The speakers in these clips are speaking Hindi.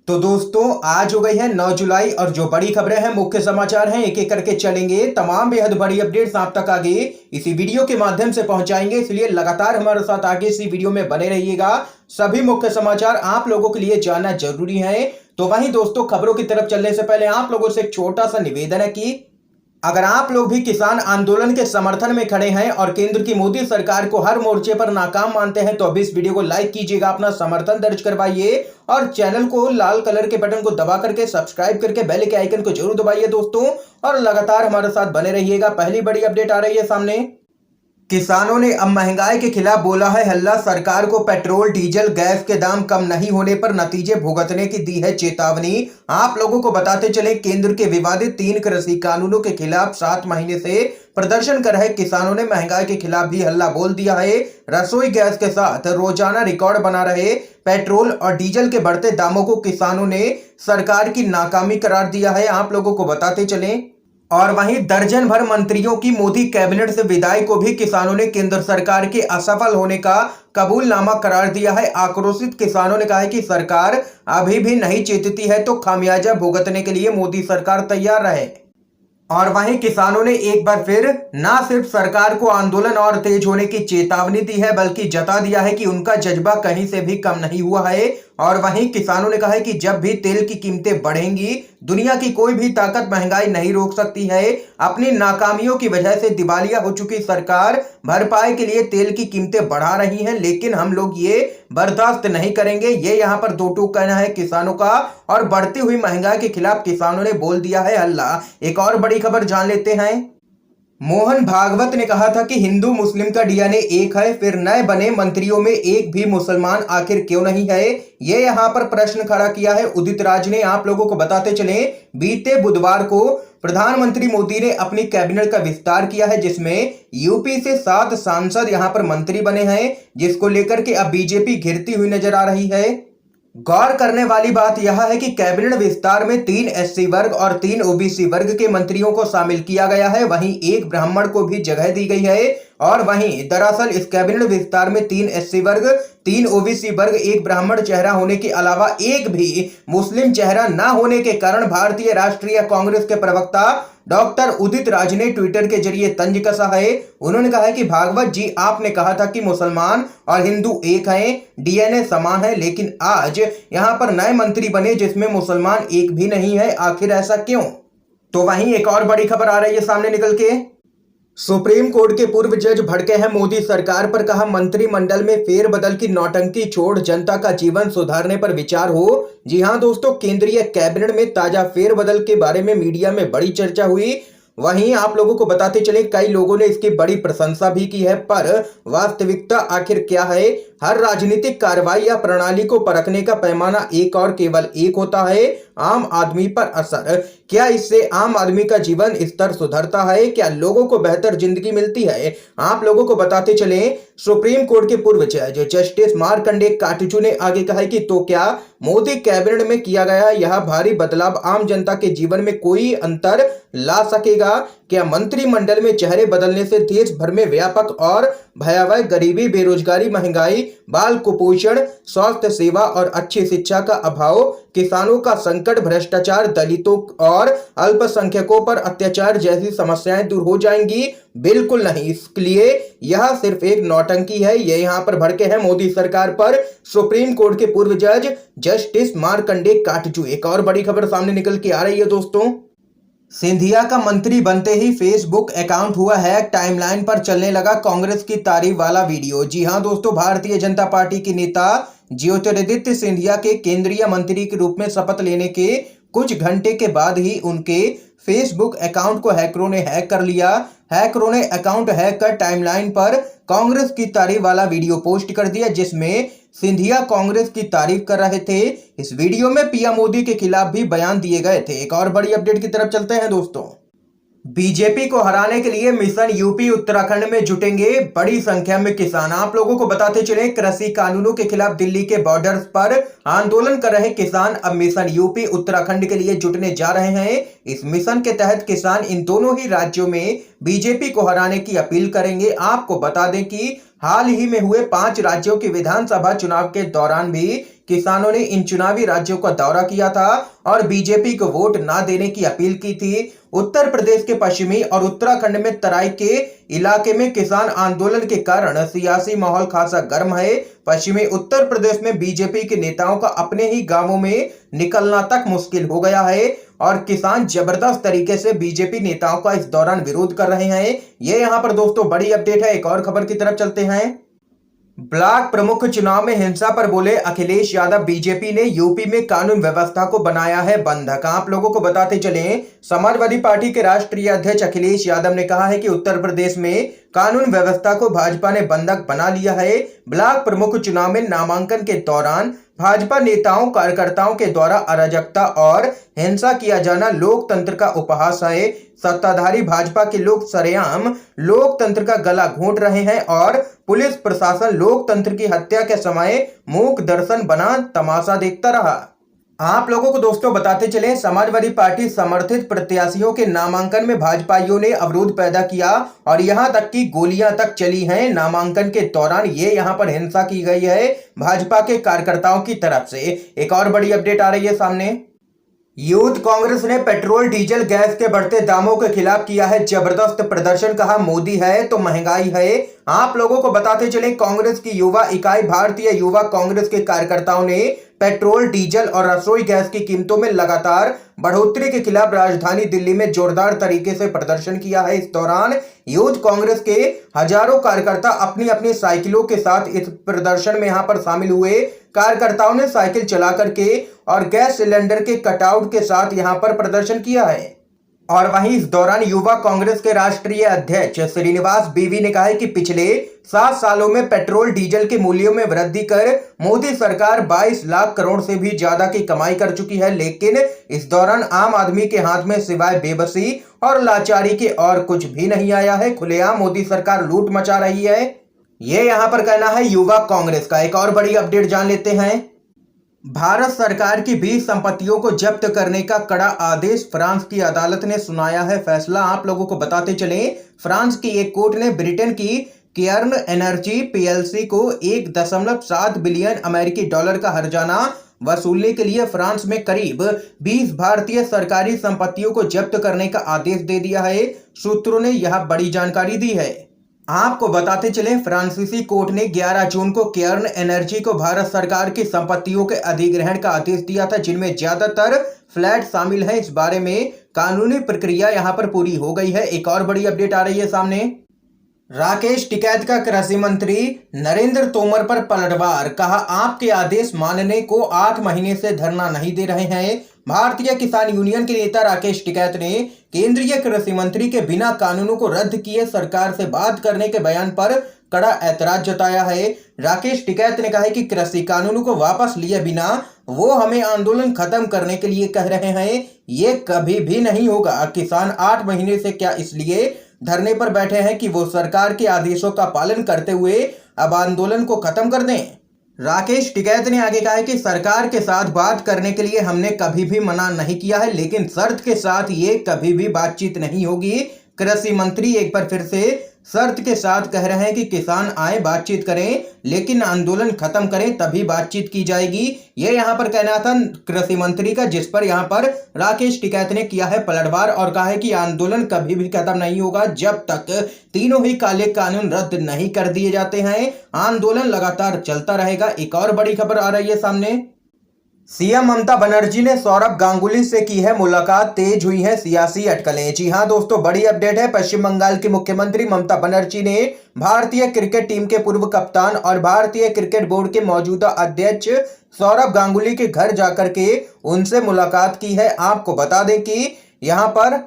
तो दोस्तों आज हो गई है 9 जुलाई और जो बड़ी खबरें हैं मुख्य समाचार हैं एक एक करके चलेंगे। तमाम बेहद बड़ी अपडेट्स आप तक आगे इसी वीडियो के माध्यम से पहुंचाएंगे, इसलिए लगातार हमारे साथ आगे इसी वीडियो में बने रहिएगा। सभी मुख्य समाचार आप लोगों के लिए जानना जरूरी है। तो वहीं दोस्तों खबरों की तरफ चलने से पहले आप लोगों से एक छोटा सा निवेदन है कि अगर आप लोग भी किसान आंदोलन के समर्थन में खड़े हैं और केंद्र की मोदी सरकार को हर मोर्चे पर नाकाम मानते हैं तो अभी इस वीडियो को लाइक कीजिएगा, अपना समर्थन दर्ज करवाइए और चैनल को लाल कलर के बटन को दबा करके सब्सक्राइब करके बेल के आइकन को जरूर दबाइए दोस्तों, और लगातार हमारे साथ बने रहिएगा। पहली बड़ी अपडेट आ रही है सामने। किसानों ने अब महंगाई के खिलाफ बोला है हल्ला, सरकार को पेट्रोल डीजल गैस के दाम कम नहीं होने पर नतीजे भुगतने की दी है चेतावनी। आप लोगों को बताते चले, केंद्र के विवादित 3 कृषि कानूनों के खिलाफ 7 महीने से प्रदर्शन कर रहे किसानों ने महंगाई के खिलाफ भी हल्ला बोल दिया है। रसोई गैस के साथ रोजाना रिकॉर्ड बना रहे पेट्रोल और डीजल के बढ़ते दामों को किसानों ने सरकार की नाकामी करार दिया है। आप लोगों को बताते चले, और वहीं दर्जन भर मंत्रियों की मोदी कैबिनेट से विदाई को भी किसानों ने केंद्र सरकार के असफल होने का कबूलनामा करार दिया है। आक्रोशित किसानों ने कहा है कि सरकार अभी भी नहीं चेतती है तो खामियाजा भुगतने के लिए मोदी सरकार तैयार रहे। और वहीं किसानों ने एक बार फिर न सिर्फ सरकार को आंदोलन और तेज होने की चेतावनी दी है बल्कि जता दिया है कि उनका जज्बा कहीं से भी कम नहीं हुआ है। और वहीं किसानों ने कहा है कि जब भी तेल की कीमतें बढ़ेंगी, दुनिया की कोई भी ताकत महंगाई नहीं रोक सकती है। अपनी नाकामियों की वजह से दिवालिया हो चुकी सरकार भरपाई के लिए तेल की कीमतें बढ़ा रही है, लेकिन हम लोग ये बर्दाश्त नहीं करेंगे। ये यहाँ पर दो टूक कहना है किसानों का, और बढ़ती हुई महंगाई के खिलाफ किसानों ने बोल दिया है हल्ला। एक और बड़ी खबर जान लेते हैं। मोहन भागवत ने कहा था कि हिंदू मुस्लिम का डीएनए एक है, फिर नए बने मंत्रियों में एक भी मुसलमान आखिर क्यों नहीं है? ये यहाँ पर प्रश्न खड़ा किया है उदित राज ने। आप लोगों को बताते चले, बीते बुधवार को प्रधानमंत्री मोदी ने अपनी कैबिनेट का विस्तार किया है, जिसमें यूपी से 7 सांसद यहाँ पर मंत्री बने हैं, जिसको लेकर के अब बीजेपी घिरती हुई नजर आ रही है। गौर करने वाली बात यह है कि कैबिनेट विस्तार में 3 एससी वर्ग और 3 ओबीसी वर्ग के मंत्रियों को शामिल किया गया है, वहीं एक ब्राह्मण को भी जगह दी गई है। और वहीं दरअसल इस कैबिनेट विस्तार में 3 एससी वर्ग, 3 ओबीसी वर्ग, एक ब्राह्मण चेहरा होने के अलावा एक भी मुस्लिम चेहरा न होने के कारण भारतीय राष्ट्रीय कांग्रेस के प्रवक्ता डॉक्टर उदित राज ने ट्विटर के जरिए तंज कसा है। उन्होंने कहा है कि भागवत जी, आपने कहा था कि मुसलमान और हिंदू एक हैं, डीएनए समान है, लेकिन आज यहां पर नए मंत्री बने जिसमें मुसलमान एक भी नहीं है, आखिर ऐसा क्यों? तो वहीं एक और बड़ी खबर आ रही है सामने निकल के। सुप्रीम कोर्ट के पूर्व जज भड़के हैं मोदी सरकार पर, कहा मंत्रिमंडल में फेरबदल की नौटंकी छोड़ जनता का जीवन सुधारने पर विचार हो। जी हां दोस्तों, केंद्रीय कैबिनेट में ताजा फेरबदल के बारे में मीडिया में बड़ी चर्चा हुई। वहीं आप लोगों को बताते चले, कई लोगों ने इसकी बड़ी प्रशंसा भी की है, पर वास्तविकता आखिर क्या है? हर राजनीतिक कार्रवाई या प्रणाली को परखने का पैमाना एक और केवल एक होता है, आम आदमी पर असर। क्या इससे आम आदमी का जीवन स्तर सुधरता है? क्या लोगों को बेहतर जिंदगी मिलती है? आप लोगों को बताते चले, सुप्रीम कोर्ट के पूर्व जज जस्टिस मार्कंडे काटजू ने आगे कहा है कि तो क्या मोदी कैबिनेट में किया गया यह भारी बदलाव आम जनता के जीवन में कोई अंतर ला सकेगा? क्या मंत्रिमंडल में चेहरे बदलने से देश भर में व्यापक और भयावह गरीबी, बेरोजगारी, महंगाई, बाल कुपोषण, स्वास्थ्य सेवा और अच्छी शिक्षा का अभाव, किसानों का संकट, भ्रष्टाचार, दलितों और अल्पसंख्यकों पर अत्याचार जैसी समस्याएं दूर हो जाएंगी? बिल्कुल नहीं। इसलिए यह सिर्फ एक नौटंकी है। ये यहाँ पर भड़के हैं मोदी सरकार पर सुप्रीम कोर्ट के पूर्व जज जस्टिस मार्कंडे काटजू। एक और बड़ी खबर सामने निकल के आ रही है दोस्तों। सिंधिया का मंत्री बनते ही फेसबुक अकाउंट हुआ हैक, टाइमलाइन पर चलने लगा कांग्रेस की तारीफ वाला वीडियो। जी हां दोस्तों, भारतीय जनता पार्टी के नेता ज्योतिरादित्य सिंधिया के केंद्रीय मंत्री के रूप में शपथ लेने के कुछ घंटे के बाद ही उनके फेसबुक अकाउंट को हैकरों ने हैक कर लिया। हैकरों ने अकाउंट हैक कर टाइमलाइन पर कांग्रेस की तारीफ वाला वीडियो पोस्ट कर दिया, जिसमें सिंधिया कांग्रेस की तारीफ कर रहे थे। इस वीडियो में पीएम मोदी के खिलाफ भी बयान दिए गए थे। एक और बड़ी अपडेट की तरफ चलते हैं दोस्तों। बीजेपी को हराने के लिए मिशन यूपी उत्तराखंड में जुटेंगे बड़ी संख्या में किसान। आप लोगों को बताते चले, कृषि कानूनों के खिलाफ दिल्ली के बॉर्डर्स पर आंदोलन कर रहे किसान अब मिशन यूपी उत्तराखंड के लिए जुटने जा रहे हैं। इस मिशन के तहत किसान इन दोनों ही राज्यों में बीजेपी को हराने की अपील करेंगे। आपको बता दें कि हाल ही में हुए 5 राज्यों के विधानसभा चुनाव के दौरान भी किसानों ने इन चुनावी राज्यों का दौरा किया था और बीजेपी को वोट ना देने की अपील की थी। उत्तर प्रदेश के पश्चिमी और उत्तराखंड में तराई के इलाके में किसान आंदोलन के कारण सियासी माहौल खासा गर्म है। पश्चिमी उत्तर प्रदेश में बीजेपी के नेताओं का अपने ही गांवों में निकलना तक मुश्किल हो गया है और किसान जबरदस्त तरीके से बीजेपी नेताओं का इस दौरान विरोध कर रहे हैं। ये यहाँ पर दोस्तों बड़ी अपडेट है। एक और खबर की तरफ चलते हैं। ब्लॉक प्रमुख चुनाव में हिंसा पर बोले अखिलेश यादव, बीजेपी ने यूपी में कानून व्यवस्था को बनाया है बंधक। आप लोगों को बताते चलें, समाजवादी पार्टी के राष्ट्रीय अध्यक्ष अखिलेश यादव ने कहा है कि उत्तर प्रदेश में कानून व्यवस्था को भाजपा ने बंधक बना लिया है। ब्लॉक प्रमुख चुनाव में नामांकन के दौरान भाजपा नेताओं कार्यकर्ताओं के द्वारा अराजकता और हिंसा किया जाना लोकतंत्र का उपहास है। सत्ताधारी भाजपा के लोग सरेआम लोकतंत्र का गला घोंट रहे हैं और पुलिस प्रशासन लोकतंत्र की हत्या के समय मूक दर्शन बना तमाशा देखता रहा। आप लोगों को दोस्तों बताते चले, समाजवादी पार्टी समर्थित प्रत्याशियों के नामांकन में भाजपाइयों ने अवरोध पैदा किया और यहां तक कि गोलियां तक चली हैं। नामांकन के दौरान ये यहां पर हिंसा की गई है भाजपा के कार्यकर्ताओं की तरफ से। एक और बड़ी अपडेट आ रही है सामने। यूथ कांग्रेस ने पेट्रोल डीजल गैस के बढ़ते दामों के खिलाफ किया है जबरदस्त प्रदर्शन। कहा, मोदी है तो महंगाई है। आप लोगों को बताते चले, कांग्रेस की युवा इकाई भारतीय युवा कांग्रेस के कार्यकर्ताओं ने पेट्रोल डीजल और रसोई गैस की कीमतों में लगातार बढ़ोतरी के खिलाफ राजधानी दिल्ली में जोरदार तरीके से प्रदर्शन किया है। इस दौरान यूथ कांग्रेस के हजारों कार्यकर्ता अपनी अपनी साइकिलों के साथ इस प्रदर्शन में यहां पर शामिल हुए। कार्यकर्ताओं ने साइकिल चला करके और गैस सिलेंडर के कटआउट के साथ यहां पर प्रदर्शन किया है। और वहीं इस दौरान युवा कांग्रेस के राष्ट्रीय अध्यक्ष श्रीनिवास बीवी ने कहा है कि पिछले 7 सालों में पेट्रोल डीजल के मूल्यों में वृद्धि कर मोदी सरकार 22 लाख करोड़ से भी ज्यादा की कमाई कर चुकी है, लेकिन इस दौरान आम आदमी के हाथ में सिवाय बेबसी और लाचारी के और कुछ भी नहीं आया है। खुलेआम मोदी सरकार लूट मचा रही है, ये यहां पर कहना है युवा कांग्रेस का। एक और बड़ी अपडेट जान लेते हैं। भारत सरकार की 20 संपत्तियों को जब्त करने का कड़ा आदेश, फ्रांस की अदालत ने सुनाया है फैसला। आप लोगों को बताते चलें, फ्रांस की एक कोर्ट ने ब्रिटेन की केयर्न एनर्जी पीएलसी को 1.7 बिलियन अमेरिकी डॉलर का हर्जाना वसूलने के लिए फ्रांस में करीब 20 भारतीय सरकारी संपत्तियों को जब्त करने का आदेश दे दिया है। सूत्रों ने यह बड़ी जानकारी दी है। आपको बताते चलें, फ्रांसीसी कोर्ट ने 11 जून को केयर्न एनर्जी को भारत सरकार की संपत्तियों के अधिग्रहण का आदेश दिया था, जिनमें ज्यादातर फ्लैट शामिल है। इस बारे में कानूनी प्रक्रिया यहां पर पूरी हो गई है। एक और बड़ी अपडेट आ रही है सामने। राकेश टिकैत का कृषि मंत्री नरेंद्र तोमर पर पलटवार। कहा, आपके आदेश मानने को 8 महीने से धरना नहीं दे रहे हैं। भारतीय किसान यूनियन के नेता राकेश टिकैत ने केंद्रीय कृषि मंत्री के बिना कानूनों को रद्द किए सरकार से बात करने के बयान पर कड़ा ऐतराज जताया है। राकेश टिकैत ने कहा है कि कृषि कानूनों को वापस लिए बिना वो हमें आंदोलन खत्म करने के लिए कह रहे हैं। ये कभी भी नहीं होगा। किसान 8 महीने से क्या इसलिए धरने पर बैठे हैं कि वो सरकार के आदेशों का पालन करते हुए अब आंदोलन को खत्म कर दें। राकेश टिकैत ने आगे कहा है कि सरकार के साथ बात करने के लिए हमने कभी भी मना नहीं किया है, लेकिन शर्त के साथ ये कभी भी बातचीत नहीं होगी। कृषि मंत्री एक बार फिर से शर्त के साथ कह रहे हैं कि किसान आए, बातचीत करें, लेकिन आंदोलन खत्म करें, तभी बातचीत की जाएगी। ये यहां पर कहना था कृषि मंत्री का, जिस पर यहां पर राकेश टिकैत ने किया है पलटवार और कहा है कि आंदोलन कभी भी खत्म नहीं होगा जब तक तीनों ही काले कानून रद्द नहीं कर दिए जाते हैं। आंदोलन लगातार चलता रहेगा। एक और बड़ी खबर आ रही है सामने। सीएम ममता बनर्जी ने सौरभ गांगुली से की है मुलाकात, तेज हुई है सियासी अटकलें। जी हां दोस्तों, बड़ी अपडेट है। पश्चिम बंगाल की मुख्यमंत्री ममता बनर्जी ने भारतीय क्रिकेट टीम के पूर्व कप्तान और भारतीय क्रिकेट बोर्ड के मौजूदा अध्यक्ष सौरभ गांगुली के घर जाकर के उनसे मुलाकात की है। आपको बता दें कि यहां पर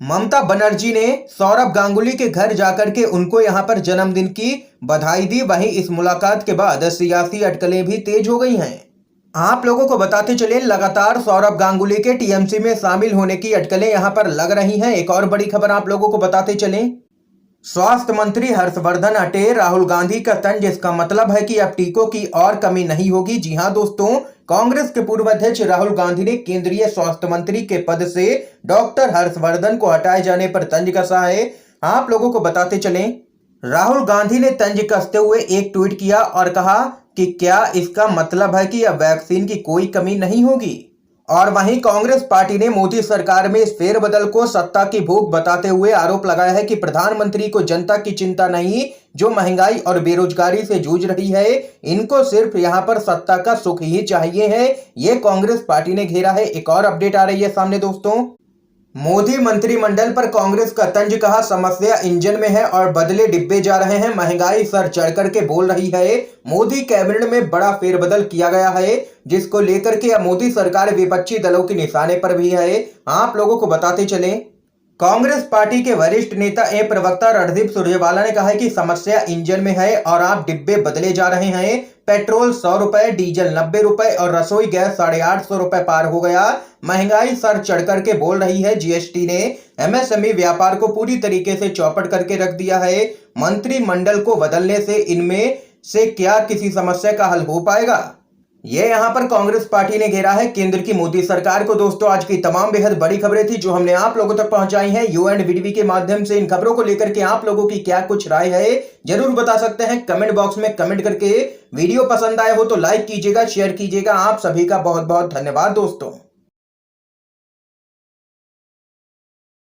ममता बनर्जी ने सौरभ गांगुली के घर जाकर के उनको यहां पर जन्मदिन की बधाई दी। वहीं इस मुलाकात के बाद सियासी अटकलें भी तेज हो गई हैं। आप लोगों को बताते चले, लगातार सौरभ गांगुली के टीएमसी में शामिल होने की अटकलें यहां पर लग रही हैं। एक और बड़ी खबर आप लोगों को बताते चलें। स्वास्थ्य मंत्री हर्षवर्धन हटे, राहुल गांधी का तंज, इसका मतलब है कि अब टीकों की और कमी नहीं होगी। जी हां दोस्तों, कांग्रेस के पूर्व अध्यक्ष राहुल गांधी ने केंद्रीय स्वास्थ्य मंत्री के पद से डॉक्टर हर्षवर्धन को हटाए जाने पर तंज कसा है। आप लोगों को बताते चलें, राहुल गांधी ने तंज कसते हुए एक ट्वीट किया और कहा कि क्या इसका मतलब है कि अब वैक्सीन की कोई कमी नहीं होगी। और वहीं कांग्रेस पार्टी ने मोदी सरकार में इस फेरबदल को सत्ता की भूख बताते हुए आरोप लगाया है कि प्रधानमंत्री को जनता की चिंता नहीं, जो महंगाई और बेरोजगारी से जूझ रही है, इनको सिर्फ यहां पर सत्ता का सुख ही चाहिए है। ये कांग्रेस पार्टी ने घेरा है। एक और अपडेट आ रही है सामने दोस्तों। मोदी मंत्रिमंडल पर कांग्रेस का तंज, कहा समस्या इंजन में है और बदले डिब्बे जा रहे हैं, महंगाई सर चढ़ करके बोल रही है। मोदी कैबिनेट में बड़ा फेरबदल किया गया है, जिसको लेकर के अब मोदी सरकार विपक्षी दलों के निशाने पर भी है। आप लोगों को बताते चलें, कांग्रेस पार्टी के वरिष्ठ नेता एवं प्रवक्ता रणदीप सुरजेवाला ने कहा है कि समस्या इंजन में है और आप डिब्बे बदले जा रहे हैं। पेट्रोल 100 रुपए, डीजल 90 रुपए और रसोई गैस 850 रुपए पार हो गया। महंगाई सर चढ़ करके बोल रही है। जीएसटी ने एमएसएमई व्यापार को पूरी तरीके से चौपट करके रख दिया है। मंत्रिमंडल को बदलने से इनमें से क्या किसी समस्या का हल हो पाएगा? ये यहाँ पर कांग्रेस पार्टी ने घेरा है केंद्र की मोदी सरकार को। दोस्तों, आज की तमाम बेहद बड़ी खबरें थी जो हमने आप लोगों तक पहुंचाई हैं यू एंड वीडीवी के माध्यम से। इन खबरों को लेकर के आप लोगों की क्या कुछ राय है, जरूर बता सकते हैं कमेंट बॉक्स में कमेंट करके। वीडियो पसंद आए हो तो लाइक कीजिएगा, शेयर कीजिएगा। आप सभी का बहुत बहुत धन्यवाद दोस्तों।